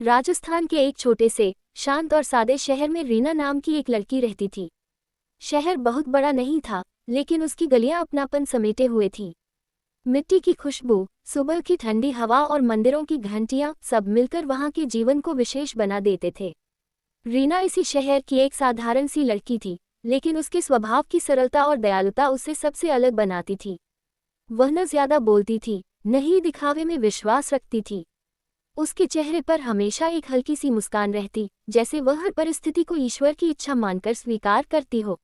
राजस्थान के एक छोटे से शांत और सादे शहर में रीना नाम की एक लड़की रहती थी। शहर बहुत बड़ा नहीं था, लेकिन उसकी गलियां अपनापन समेटे हुए थीं। मिट्टी की खुशबू, सुबह की ठंडी हवा और मंदिरों की घंटियां सब मिलकर वहां के जीवन को विशेष बना देते थे। रीना इसी शहर की एक साधारण सी लड़की थी, लेकिन उसके स्वभाव की सरलता और दयालुता उसे सबसे अलग बनाती थी। वह न ज्यादा बोलती थी, न ही दिखावे में विश्वास रखती थी। उसके चेहरे पर हमेशा एक हल्की सी मुस्कान रहती, जैसे वह हर परिस्थिति को ईश्वर की इच्छा मानकर स्वीकार करती हो।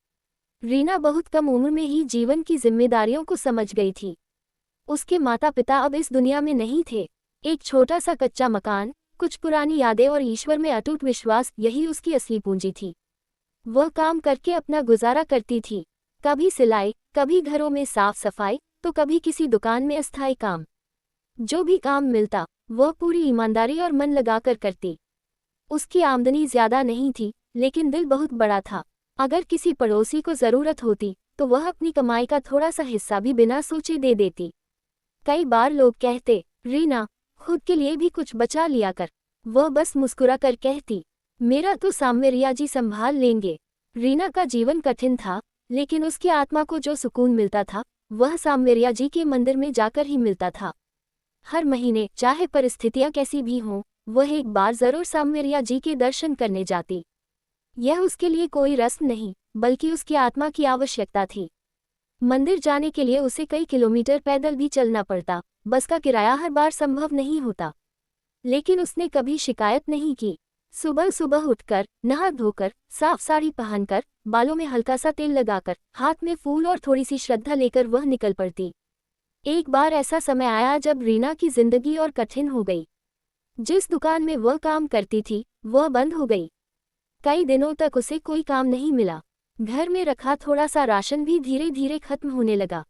रीना बहुत कम उम्र में ही जीवन की जिम्मेदारियों को समझ गई थी। उसके माता पिता अब इस दुनिया में नहीं थे। एक छोटा सा कच्चा मकान, कुछ पुरानी यादें और ईश्वर में अटूट विश्वास, यही उसकी असली पूंजी थी। वह काम करके अपना गुजारा करती थी, कभी सिलाई, कभी घरों में साफ सफाई, तो कभी किसी दुकान में अस्थायी काम। जो भी काम मिलता वह पूरी ईमानदारी और मन लगाकर करती। उसकी आमदनी ज्यादा नहीं थी, लेकिन दिल बहुत बड़ा था। अगर किसी पड़ोसी को जरूरत होती तो वह अपनी कमाई का थोड़ा सा हिस्सा भी बिना सोचे दे देती। कई बार लोग कहते, रीना, खुद के लिए भी कुछ बचा लिया कर। वह बस मुस्कुरा कर कहती, मेरा तो सामवेरिया जी संभाल लेंगे। रीना का जीवन कठिन था, लेकिन उसकी आत्मा को जो सुकून मिलता था वह सामवेरिया जी के मंदिर में जाकर ही मिलता था। हर महीने, चाहे परिस्थितियां कैसी भी हों, वह एक बार जरूर सामवेरिया जी के दर्शन करने जाती। यह उसके लिए कोई रस्म नहीं, बल्कि उसकी आत्मा की आवश्यकता थी। मंदिर जाने के लिए उसे कई किलोमीटर पैदल भी चलना पड़ता, बस का किराया हर बार संभव नहीं होता। लेकिन उसने कभी शिकायत नहीं की। सुबह सुबह उठकर, नहा धोकर, साफ साड़ी पहनकर, बालों में हल्का सा तेल लगाकर, हाथ में फूल और थोड़ी सी श्रद्धा लेकर वह निकल पड़ती। एक बार ऐसा समय आया जब रीना की जिंदगी और कठिन हो गई। जिस दुकान में वह काम करती थी वह बंद हो गई। कई दिनों तक उसे कोई काम नहीं मिला। घर में रखा थोड़ा सा राशन भी धीरे धीरे खत्म होने लगा।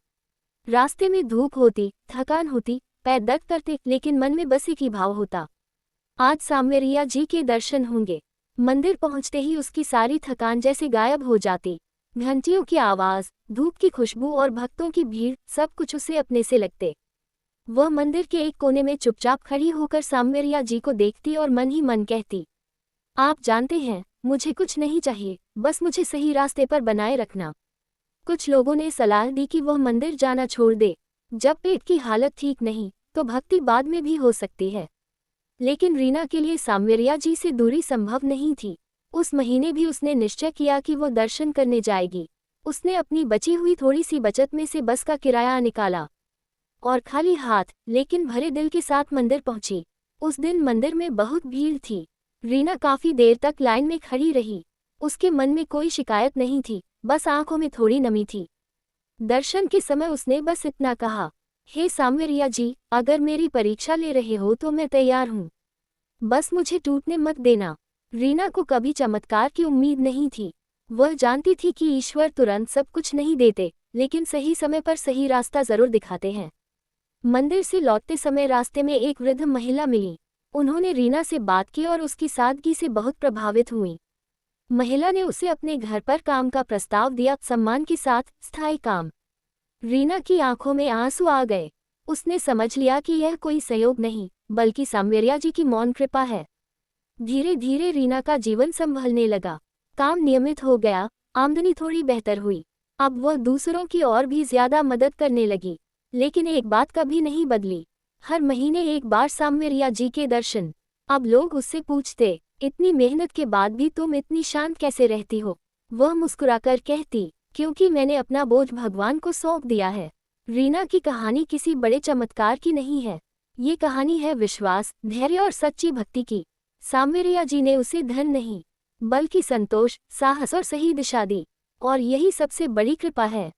रास्ते में धूप होती, थकान होती, पैर दर्द करते, लेकिन मन में बस एक ही भाव होता, आज सामवेरिया जी के दर्शन होंगे। मंदिर पहुंचते ही उसकी सारी थकान जैसे गायब हो जाती। घंटियों की आवाज, धूप की खुशबू और भक्तों की भीड़, सब कुछ उसे अपने से लगते। वह मंदिर के एक कोने में चुपचाप खड़ी होकर सामवेरिया जी को देखती और मन ही मन कहती, आप जानते हैं, मुझे कुछ नहीं चाहिए, बस मुझे सही रास्ते पर बनाए रखना। कुछ लोगों ने सलाह दी कि वह मंदिर जाना छोड़ दे। जब पेट की हालत ठीक नहीं तो भक्ति बाद में भी हो सकती है। लेकिन रीना के लिए सामवेरिया जी से दूरी संभव नहीं थी। उस महीने भी उसने निश्चय किया कि वो दर्शन करने जाएगी। उसने अपनी बची हुई थोड़ी सी बचत में से बस का किराया निकाला और खाली हाथ, लेकिन भरे दिल के साथ मंदिर पहुंची। उस दिन मंदिर में बहुत भीड़ थी। रीना काफी देर तक लाइन में खड़ी रही। उसके मन में कोई शिकायत नहीं थी, बस आंखों में थोड़ी नमी थी। दर्शन के समय उसने बस इतना कहा, हे सामवेरिया जी, अगर मेरी परीक्षा ले रहे हो तो मैं तैयार हूँ। बस मुझे टूटने मत देना। रीना को कभी चमत्कार की उम्मीद नहीं थी। वह जानती थी कि ईश्वर तुरंत सब कुछ नहीं देते, लेकिन सही समय पर सही रास्ता जरूर दिखाते हैं। मंदिर से लौटते समय रास्ते में एक वृद्ध महिला मिली। उन्होंने रीना से बात की और उसकी सादगी से बहुत प्रभावित हुई। महिला ने उसे अपने घर पर काम का प्रस्ताव दिया, सम्मान के साथ, स्थायी काम। रीना की आंखों में आंसू आ गए। उसने समझ लिया कि यह कोई संयोग नहीं, बल्कि सामवेरिया जी की मौन कृपा है। धीरे धीरे रीना का जीवन संभलने लगा। काम नियमित हो गया, आमदनी थोड़ी बेहतर हुई। अब वह दूसरों की और भी ज्यादा मदद करने लगी। लेकिन एक बात कभी नहीं बदली, हर महीने एक बार सामवेरिया जी के दर्शन। अब लोग उससे पूछते, इतनी मेहनत के बाद भी तुम इतनी शांत कैसे रहती हो? वह मुस्कुराकर कहती, क्योंकि मैंने अपना बोझ भगवान को सौंप दिया है। रीना की कहानी किसी बड़े चमत्कार की नहीं है। ये कहानी है विश्वास, धैर्य और सच्ची भक्ति की। सामवेरिया जी ने उसे धन नहीं, बल्कि संतोष, साहस और सही दिशा दी। और यही सबसे बड़ी कृपा है।